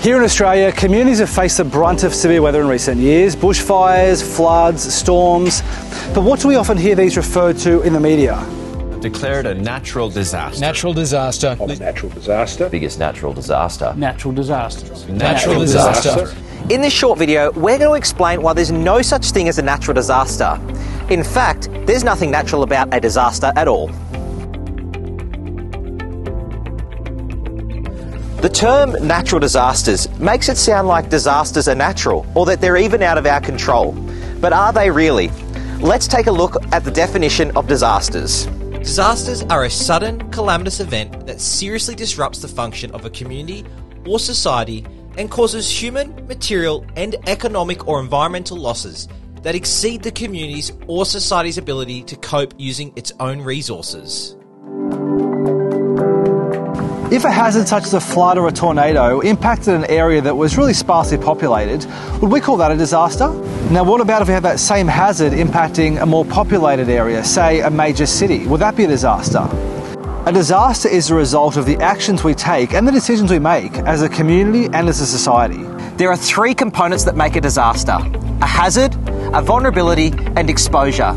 Here in Australia, communities have faced the brunt of severe weather in recent years, bushfires, floods, storms. But what do we often hear these referred to in the media? Declared a natural disaster. Natural disaster. Of a natural disaster. Biggest natural disaster. Natural disasters. Natural disaster. In this short video, we're going to explain why there's no such thing as a natural disaster. In fact, there's nothing natural about a disaster at all. The term natural disasters makes it sound like disasters are natural or that they're even out of our control. But are they really? Let's take a look at the definition of disasters. Disasters are a sudden, calamitous event that seriously disrupts the function of a community or society and causes human, material, and economic or environmental losses that exceed the community's or society's ability to cope using its own resources. If a hazard such as a flood or a tornado impacted an area that was really sparsely populated, would we call that a disaster? Now, what about if we have that same hazard impacting a more populated area, say a major city? Would that be a disaster? A disaster is the result of the actions we take and the decisions we make as a community and as a society. There are three components that make a disaster: a hazard, a vulnerability, and exposure.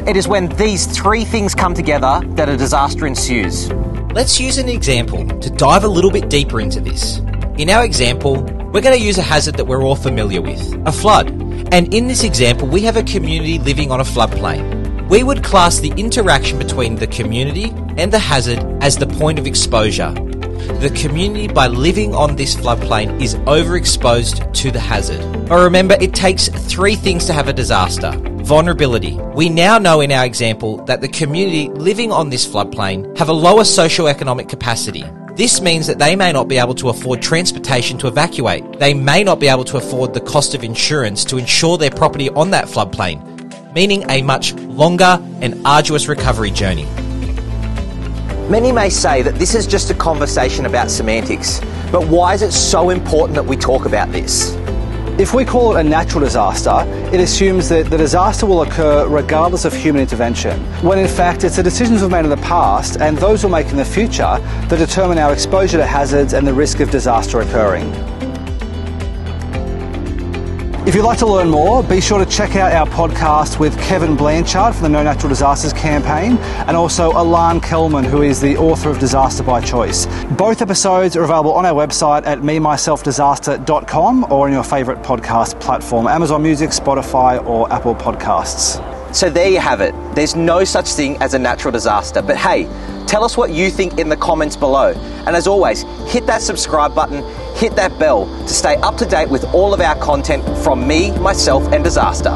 It is when these three things come together that a disaster ensues. Let's use an example to dive a little bit deeper into this. In our example, we're going to use a hazard that we're all familiar with, a flood. And in this example, we have a community living on a floodplain. We would class the interaction between the community and the hazard as the point of exposure. The community, by living on this floodplain, is overexposed to the hazard. But remember, it takes three things to have a disaster. Vulnerability. We now know in our example that the community living on this floodplain have a lower socioeconomic capacity. This means that they may not be able to afford transportation to evacuate. They may not be able to afford the cost of insurance to insure their property on that floodplain, meaning a much longer and arduous recovery journey. Many may say that this is just a conversation about semantics, but why is it so important that we talk about this? If we call it a natural disaster, it assumes that the disaster will occur regardless of human intervention, when in fact it's the decisions we've made in the past and those we'll make in the future that determine our exposure to hazards and the risk of disaster occurring. If you'd like to learn more, be sure to check out our podcast with Kevin Blanchard from the No Natural Disasters campaign and also Alan Kelman, who is the author of Disaster by Choice. Both episodes are available on our website at memyselfdisaster.com or on your favourite podcast platform, Amazon Music, Spotify or Apple Podcasts. So there you have it. There's no such thing as a natural disaster. But hey, tell us what you think in the comments below. And as always, hit that subscribe button, hit that bell to stay up to date with all of our content from me, myself and Disaster.